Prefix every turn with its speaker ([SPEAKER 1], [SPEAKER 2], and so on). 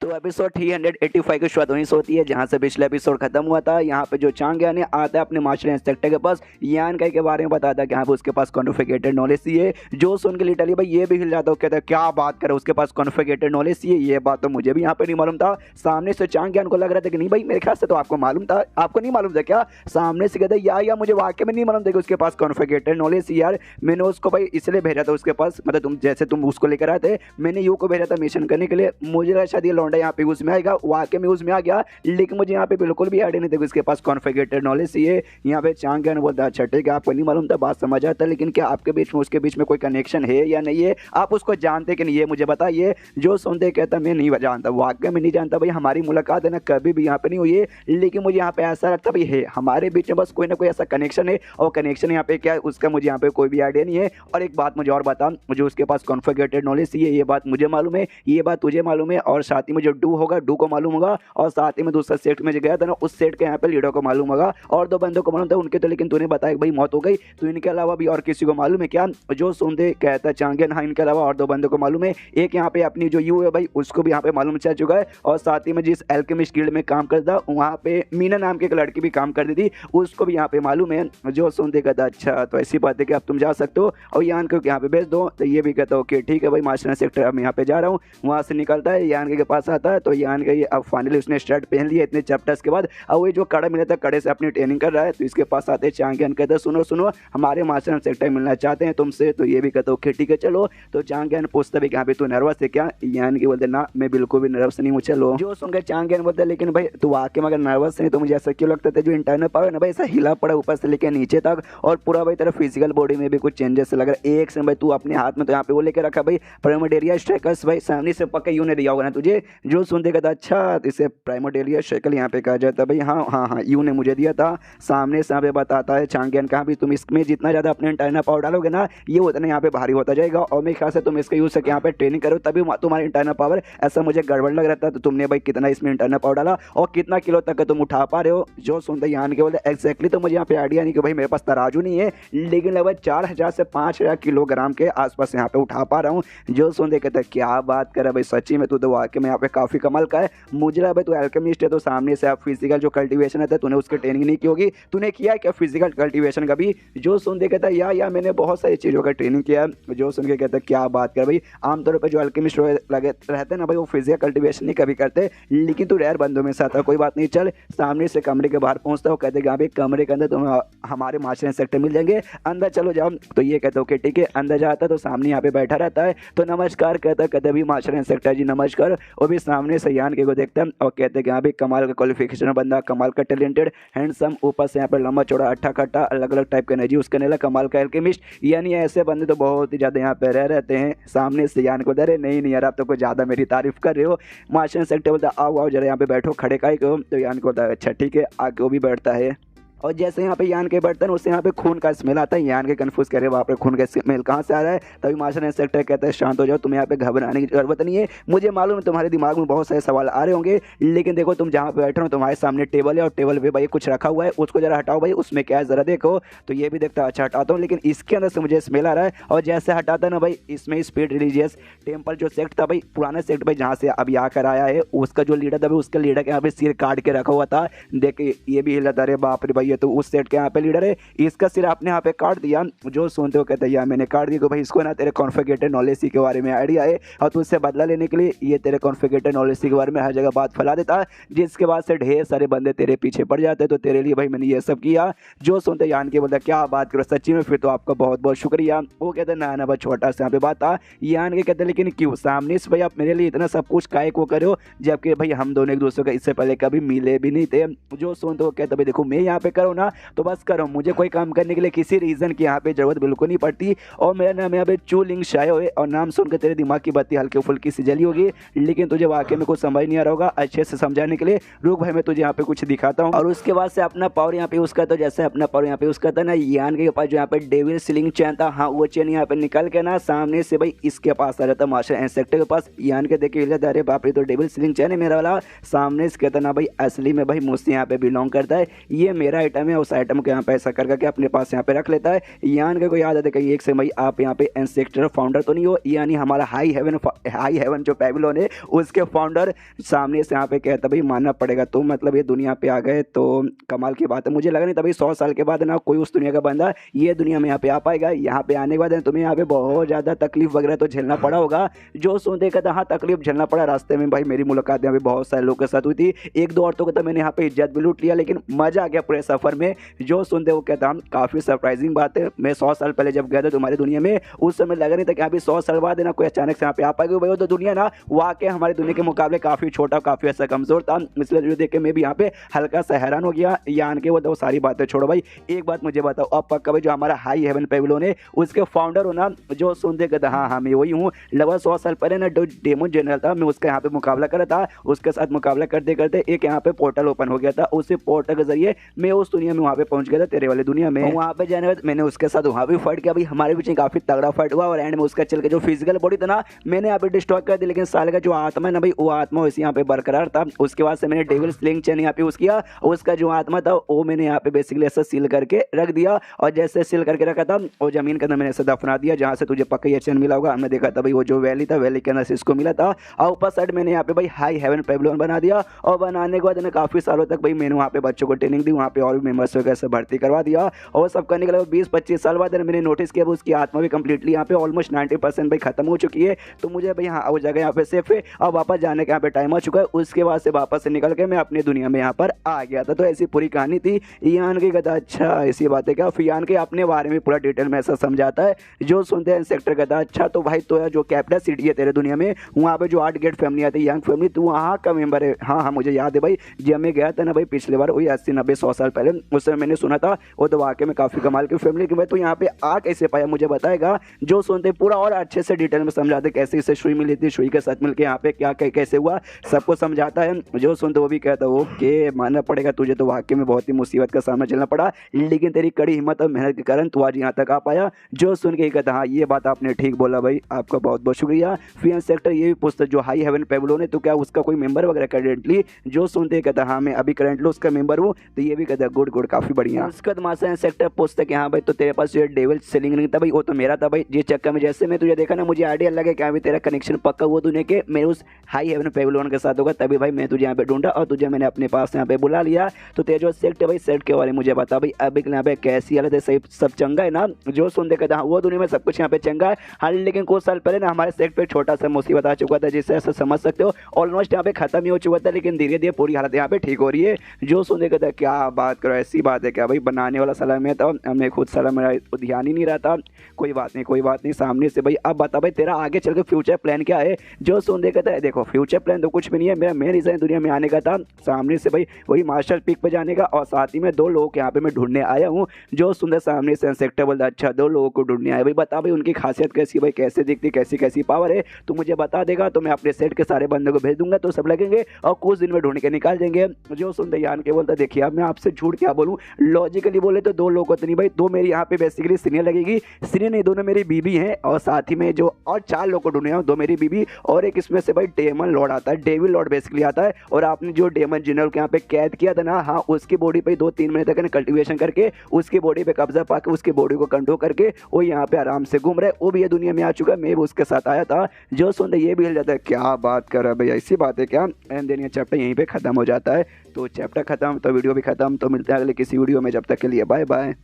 [SPEAKER 1] तो एपिसोड 385 की शुरुआत वहीं से होती है जहां से पिछले एपिसोड खत्म हुआ था। यहाँ पे जो चांग यान आता है अपने मास्टर इंस्पेक्टर के पास, यान काई के बारे में बताता है कि यहाँ पे उसके पास कॉन्फिगरेटेड नॉलेज चाहिए। जो सुन के लिटरली भाई ये भी हिल जाता है, कहता है क्या बात करे उसके पास कॉन्फिगरेटेड नॉलेज चाहिए। ये बात तो मुझे भी यहाँ पे नहीं मालूम था। सामने से चांग यान को लग रहा था कि नहीं भाई मेरे ख्याल से तो आपको मालूम था, आपको नहीं मालूम था क्या? सामने से कहता है या मुझे वाकई में नहीं मालूम था कि उसके पास कॉन्फिगरेटेड नॉलेज चाहिए। यार मैंने उसको भाई इसलिए भेजा था उसके पास, मतलब तुम जैसे तुम उसको लेकर आए थे, मैंने यू को भेजा था मिशन करने के लिए। मुझे लगा शायद ये लौंडा यहाँ पे उसमें आएगा, वाकई में उसमें आ गया, लेकिन मुझे यहाँ पे बिल्कुल भी आइडिया नहीं था कि उसके पास कॉन्फिगरेटेड नॉलेज चाहिए। यहाँ पे चांग यान बोलता है अच्छा ठीक है आपको नहीं मालूम था, बात समझ आता, लेकिन क्या आपके बीच में उसके बीच में कोई कनेक्शन है या नहीं है, आप उसको जानते कि नहीं है मुझे बताइए। जो सुनते कहता मैं नहीं जानता, वाकई में नहीं जानता भाई, हमारी मुलाकात है ना कभी भी यहाँ पे नहीं हुई है, लेकिन मुझे यहाँ पे ऐसा लगता भाई है हमारे बीच में बस कोई ना कोई ऐसा कनेक्शन है, और कनेक्शन यहाँ पे क्या है उसका मुझे यहाँ पे कोई भी आइडिया नहीं है। और एक बात मुझे और बता, मुझे उसके पास कॉन्फिगरेटेड नॉलेज चाहिए, ये बात मुझे मालूम है, ये बात तुझे मालूम है, और साथ ही में जो डू होगा डू को मालूम होगा, और साथ ही में दूसरा सेट में जो गया था ना उस सेट के यहाँ पे लीडर को मालूम होगा, और दो बंदों को मालूम था उनके तो, लेकिन तूने बताया भाई मौत हो गई, तो इनके अलावा भी और किसी को मालूम है क्या? जो सुनते कहता चांगन हाँ इनके अलावा और दो बंदों को मालूम है। एक यहाँ पे अपनी जो यू है भाई उसको भी यहाँ पे मालूम चल चुका है, और साथ ही में जिस एल्केमिस्ट गिल्ड में काम करता वहाँ पे मीना नाम की एक लड़की भी काम करती थी, उसको भी यहाँ पे मालूम है। जो सुनते कहता अच्छा तो ऐसी बात है कि अब तुम जा सकते हो और यान को यहाँ पे भेज दो, तो ये भी कहता ओके ठीक है भाई मास्टर सेक्टर अब यहाँ पे जा रहा हूँ। वहाँ से निकलता है यान के पास आता है, तो यान के अब फाइनली उसने शर्ट पहन लिया इतने चैप्टर्स के बाद, अब वो जो कड़ा मिला था कड़े से अपनी ट्रेनिंग कर रहा है, तो इसके पास आते चांग यान कहते सुनो सुनो हमारे मास्टर सेक्टर मिलना चाहते हैं तुमसे, तो ये भी कहता ओके ठीक है चलो। तो चांग यान पूछता भी यहाँ पे तू नर्वस है क्या? यान के बोलते ना मैं बिल्कुल भी नर्वस नहीं हूँ चलो। जो सुनकर चांग यान बोलते लेकिन भाई तू वाकई में अगर नर्वस नहीं तो मुझे ऐसा क्यों लगता था जो इंटरनल पावर ना भाई ऐसा हिला पड़ा ऊपर से लेकर नीचे तक, और पूरा भाई तेरा फिजिकल बॉडी में भी कुछ चेंजेस लग रहा है। एक से भाई तू अपने हाथ में तो यहाँ पे वो लेकर रखा भाई प्राइमोडेलिया स्ट्राइकर्स, भाई सामने से पक्का यू ने दिया होगा ना तुझे। जो सुनते कहता अच्छा इसे प्राइमोडेलिया स्ट्राइकर यहाँ पे कहा जाता है भाई, हाँ हाँ हाँ यू ने मुझे दिया था। सामने से यहाँ पे बताता है चांग यान कहा भी तुम इसमें जितना ज़्यादा अपने इंटरनल पावर डालोगे ना ये उतना यहाँ पे भारी होता जाएगा, और मेरे ख्याल से तुम इसका यूज़ करके यहाँ पे ट्रेनिंग करो तभी तुम्हारी इंटरनल पावर ऐसा मुझे गड़बड़ लग रहा था। तो तुमने भाई कितना इसमें इंटरनल पावर डाला और कितना किलो तक तुम उठा पा रहे हो? जो सुनते यान के बोले एक्जैक्टली तो मुझे यहाँ पे आइडिया नहीं कि भाई मेरे पास तराजू नहीं है, लेकिन लगभग 4000 से 5000 किलोग्राम के आसपास यहाँ पे उठा पा रहा हूँ। जो सुनते कहते हैं क्या बात कर भाई सच्ची में तू तो वाकई में यहाँ पे काफ़ी कमाल का है। मुझे लगा भाई तू एल्केमिस्ट है तो सामने से आप फिजिकल जो कल्टीवेशन है तूने उसकी ट्रेनिंग नहीं की होगी, तूने किया क्या फिजिकल कल्टीवेशन का भी? जो सुनते कहता है या मैंने बहुत सारी चीज़ों का ट्रेनिंग किया है। जो सुन के कहता है क्या बात कर भाई, आमतौर पर जो एल्केमिस्ट लगे रहते हैं ना भाई वो फिजिकल कल्टीवेशन नहीं कभी करते, लेकिन तू रेयर बंदों में से आता। कोई बात नहीं चल। सामने से कमरे के बाहर पहुंचता है, कहते हैं कमरे के अंदर तुम्हें हमारे मास्टर सेक्टर मिल जाएंगे, अंदर चलो जाओ। तो ये कहते ओके ठीक है, अंदर जाता है तो सामने यहाँ पे बैठा रहता है, तो नमस्कार कहता है, कहते भी मास्टर इंस्पेक्टर जी नमस्कार। और भी सामने से यान के को देखता है और कहते हैं कि यहाँ भी कमाल का क्वालिफिकेशन बंदा, कमाल का टैलेंटेड हैंडसम, ऊपर से यहाँ पे लंबा चौड़ा अट्ठा कट्टा अलग अलग टाइप का एनर्जी उसके नेला, कमाल का एल्केमिस्ट। यानी ऐसे बंदे तो बहुत ही ज़्यादा यहाँ पे रह रहते हैं। सामने से यान को डरे नहीं नहीं यार आप तो कुछ ज़्यादा मेरी तारीफ कर रहे हो। मास्टर इंस्पेक्टर बोलता आओ आओ जरा यहाँ पे बैठो, खड़े काहे को? तो यान को होता है अच्छा ठीक है, आके वो भी बैठता है, और जैसे यहाँ पे यान के बर्तन उससे यहाँ पे खून का स्मेल आता है। यान के कंफ्यूज करे वहाँ पे खून का स्मेल कहाँ से आ रहा है, तभी मास्टर इंस्पेक्टर कहता है शांत हो जाओ, तुम्हें यहाँ पे घबराने की जरूरत नहीं है। मुझे मालूम है तुम्हारे दिमाग में बहुत सारे सवाल आ रहे होंगे, लेकिन देखो तुम जहाँ पे बैठे हो तुम्हारे सामने टेबल है, और टेबल पे भाई कुछ रखा हुआ है, उसको जरा हटाओ भाई उसमें क्या है जरा देखो। तो ये भी देखता अच्छा हटाता हूँ, लेकिन इसके अंदर से मुझे स्मेल आ रहा है। और जैसे हटाता ना भाई इसमें स्पीड रिलीजियस टेम्पल जो सेक्ट था भाई, पुराना सेक्ट भाई जहाँ से अभी आकर आया है, उसका जो लीडर था भाई उसके लीडर के यहाँ पे सिर काट के रखा हुआ था। देखिए ये भी हिला था, अरे बाप रे भाई ये तो उस सेट के पे लीडर है, इसका सिर आपने यहाँ पे काट दिया। जो सुनते हो कहते हैं यार मैंने काट दिया कि भाई इसको ना तेरे कॉन्फिगरेटेड नॉलेज के बारे में आइडिया है, और तू उससे बदला लेने के लिए ये तेरे कॉन्फिगरेटेड नॉलेज के बारे में हर जगह बात फैला देता है, जिसके बाद से ढेर सारे बंदे तेरे पीछे पड़ जाते हैं। तो तेरे लिए भाई मैंने ये सब किया। जो सुनते यान के बोलता क्या बात करो सच्ची में, फिर तो आपका बहुत बहुत शुक्रिया। वो कहते ना ना भाई छोटा सा यहाँ पे बात था। यान के कहते लेकिन क्यों सामने से भाई आप मेरे लिए इतना सब कुछ काहे को करो, जबकि भाई हम दोनों एक दूसरे का इससे पहले कभी मिले भी नहीं थे। जो सुनते वो कहते भाई देखो मैं यहाँ पे करो ना तो बस करो, मुझे कोई काम करने के लिए किसी रीज़न की यहाँ पे ज़रूरत बिल्कुल नहीं पड़ती। और मेरा नाम यहाँ पे चू लिंग शायो है, और नाम सुनकर तेरे दिमाग की बत्ती हल्की फुल्की सी जली होगी, लेकिन तुझे वाकई में कुछ समझ नहीं आ रहा होगा। अच्छे से समझाने के लिए रुक भाई मैं तुझे यहाँ पे कुछ दिखाता हूँ। और उसके बाद से अपना पावर यहाँ पे यूज़ करता, जैसे अपना पावर यहाँ पे यूज़ करता ना, यान के पास जो यहाँ पे डेविल स्लिंग चैन था, हाँ वो चैन यहाँ पे निकल के ना सामने से भाई इसके पास आ जाता मास्टर इंस्पेक्टर के पास। यान के देखे अरे बाप रे तो डेविल स्लिंग चैन है मेरा वाला। सामने से कहता ना भाई असली में भाई मुझसे यहाँ पे बिलोंग करता है, ये मेरा आइटम है उस आइटम को यहाँ पे ऐसा करके अपने पास यहाँ पे रख लेता है। यान का कोई याद है कहीं एक से भाई आप यहाँ पे इंसेक्टर फाउंडर तो नहीं हो, यानी हमारा हाई हेवन जो पेविलियन है उसके फाउंडर सामने से यहाँ पे कहता भाई मानना पड़ेगा, तो मतलब ये दुनिया पे आ गए तो कमाल की बात है। मुझे लगा नहीं था भाई 100 साल के बाद ना कोई उस दुनिया का बंदा ये दुनिया में यहाँ पे आ पाएगा। यहाँ पे आने के बाद तुम्हें यहाँ पे बहुत ज़्यादा तकलीफ वगैरह तो झेलना पड़ा होगा। जो सुन देखा था हाँ तकलीफ झेलना पड़ा। रास्ते में भाई मेरी मुलाकात यहाँ पे बहुत सारे लोगों के साथ हुई थी, एक दो औरतों को तो मैंने यहाँ पे इज्जत भी लूट लिया, लेकिन मजा आ गया पूरे सफर में। जो सुनते वो कहता काफी सरप्राइजिंग बात है। मैं 100 साल पहले जब गया था तुम्हारी दुनिया में उस समय लगा नहीं था कि अभी 100 साल बाद है ना कोई अचानक से यहाँ पे आ पाएगा। भाई वो तो दुनिया ना वाकई हमारी दुनिया के मुकाबले काफी छोटा काफी ऐसा कमजोर था, इसलिए जो देख के मैं भी यहाँ पे हल्का सा हैरान हो गया। यान के वो तो सारी बातें छोड़ो भाई, एक बात मुझे बताओ अब पक्का भाई जो हमारा हाई हेवन पेविलियन है उसके फाउंडर हो ना जो सुनते कहता हाँ मैं वही हूँ। लगभग 100 साल पहले ना जो डेमन जनरल था मैं उसका यहाँ पे मुकाबला करा था, उसके साथ मुकाबला करते करते एक यहाँ पे पोर्टल ओपन हो गया था, उसी पोर्टल के जरिए मैं उस दुनिया में वहाँ पे पहुंच गया था तेरे वाली दुनिया में। वहाँ पे जाने बाद मैंने उसके साथ वहाँ भी फाइट किया भाई, हमारे बीच में काफी तगड़ा फाइट हुआ और एंड में उसका चल के जो फिजिकल बॉडी था ना मैंने यहाँ पे डिस्ट्रॉय कर दी, लेकिन साल का जो आत्मा है ना भाई वो आत्मा इसी यहाँ पे बरकरार था। उसके बाद से मैंने डेविल स्लिंग चेन यहाँ पे यूज किया, उसका जो आत्मा था वो मैंने यहाँ पे बेसिकली ऐसा सील करके रख दिया, और जैसे सील करके रखा था वो जमीन के अंदर मैंने ऐसा दफना दिया जहाँ से तुझे पक्का ये चेन मिला होगा। हमने देखा था भाई वो जो वैली था वैली के अंदर से इसको मिला था, और ऊपर साइड मैंने यहाँ पे भाई हाई हेवन पेविलियन बना दिया। और बनाने के बाद काफी सालों तक भाई मैंने वहाँ पे बच्चों को ट्रेनिंग दी, वहाँ पे और भी मेंबर्स वगैरह से भर्ती करवा दिया, और सब करने के लिए 20-25 साल बाद मैंने नोटिस किया उसकी आत्मा भी कंप्लीटली यहाँ पे ऑलमोस्ट 90% भाई खत्म हो चुकी है। तो मुझे भाई हाँ वो जगह यहाँ पे सेफ है और वापस जाने का यहाँ पे टाइम आ चुका है। उसके बाद से वापस से निकल के मैं अपनी दुनिया में यहाँ पर आ गया था। तो ऐसी पूरी कहानी थी यान की कहता अच्छा ऐसी बात है क्या, फिर यान के अपने बारे में पूरा डिटेल में ऐसा समझाता है। जो सुनते हैं सेक्टर कहता अच्छा तो भाई तो जो कैपिटल सिटी है तेरे दुनिया में वहाँ पे जो 8 गेट फैमिली आती है यंग फैमिली, तो वहाँ का मेंबर है। हाँ हाँ मुझे याद है भाई, जब मैं गया था ना भाई पिछले बार वही 80-90-100 साल पहले, उस समय मैंने सुना था वो तो वाकई में काफी कमाल की फैमिली की। भाई तो यहाँ पे आ कैसे पाया मुझे बताएगा। जो सुनते पूरा और अच्छे से डिटेल में समझाते कैसे इसे सुई मिली थी, सुई के साथ मिलकर यहाँ पे क्या कैसे हुआ सबको समझाता है। जो सुनते वो भी कहता है ओके मानना पड़ेगा तुझे तो वाकई में बहुत ही मुसीबत का सामना चलना पड़ा, लेकिन तेरी कड़ी हिम्मत और मेहनत के कारण तू आज यहाँ तक आ पाया। जो सुन के कहता हाँ ये बात आपने ठीक बोला भाई, आपका बहुत बहुत शुक्रिया। फिर सेक्टर ये भी पूछता जो हाई हेवन पेविलियन है तो क्या उसका कोई मेंबर वगैरह करेंटली, जो सुनते कहता हाँ मैं अभी करेंटली उसका मेंबर हूँ, तो ये भी कहता गुड गुड काफी बढ़िया। उसके बाद मासा सेक्टर पूछता कि हाँ भाई तो तेरे पास जो डेविल सेलिंग नहीं था भाई वो तो मेरा था भाई। जिस चक्कर में जैसे मैं तुझे देखा ना मुझे आइडिया लगा कि अभी तेरा कनेक्शन पक्का हुआ तूने के मैं उस हाई हेवन पेविलियन के साथ होगा, तभी भाई मैं तुझे यहाँ पे ढूंढा और तुझे मैंने अपने पास यहाँ पे बुला लिया। तो तेरे जो सेक्ट है भाई सेक्ट के बारे में मुझे बता भाई अभी यहाँ पे कैसी हालत है, सही सब चंगा है ना। जो सुनते कहता हाँ वो दुनिया में सब कुछ यहाँ पे चंगा है, हाँ लेकिन कुछ साल पहले ना हमारे सेक्ट पे छोटा सा मुसीबत आ चुका था जिससे ऐसा समझ सकते हो ऑलमोस्ट यहाँ पे खत्म ही हो चुका था, लेकिन धीरे धीरे पूरी हालत यहाँ पे ठीक हो रही है। जो सुनते कहता क्या बात करो ऐसी बात है क्या भाई, बनाने वाला सलाह में था मैं खुद सलाह मेरा ध्यान ही नहीं रहता। कोई बात नहीं सामने से भाई अब बता भाई तेरा आगे चल के फ्यूचर प्लान क्या है। जो सुनते कहता है देखो फ्यूचर प्लान तो कुछ भी नहीं है, मेरा मेन रीजन दुनिया में आने का था सामने से भाई वही मार्शल पीक पे जाने का, और साथ ही में 2 लोग यहाँ पे मैं ढूंढने आया हूँ। जो सुंदर सामने से सेक्टर बोलता अच्छा 2 लोगों को ढूंढने आया भाई, बता भाई उनकी खासियत कैसी भाई, कैसे दिखती कैसी कैसी पावर है तो मुझे बता देगा, तो मैं अपने सेट के सारे बंदों को भेज दूंगा तो सब लगेंगे और कुछ दिन में ढूंढ के निकाल देंगे। जो सुनते यान के बोलता देखिए अब मैं आपसे झूठ क्या बोलूँ, लॉजिकली बोले तो 2 लोग तो नहीं भाई, 2 मेरी यहाँ पे बेसिकली सीनियर लगेगी, सीनियर नहीं दोनों मेरी बीबी हैं, और साथ ही में जो और 4 लोग को ढूंढे हैं 2 मेरी बीबी और एक इसमें से भाई डेमन लॉर्ड आता है, डेविल लॉर्ड बेसिकली आता है। और आपने जो डेमन जनरल के यहाँ पे कैद किया था ना हाँ उसकी बॉडी पे 2-3 महीने तक कल्टीवेशन करके उसकी बॉडी पे कब्जा पाके उसकी बॉडी को कंट्रोल करके वो यहाँ पे आराम से घूम रहे, वो भी ये दुनिया में आ चुका है, मैं भी उसके साथ आया था। जो सुनते ये भी हिल जाता है क्या बात कर रहा है भाई ऐसी बात है क्या, एंड देन ये चैप्टर यहीं पे खत्म हो जाता है। तो चैप्टर खत्म तो वीडियो भी खत्म, तो मिलते हैं अगले किसी वीडियो में, जब तक के लिए बाय बाय।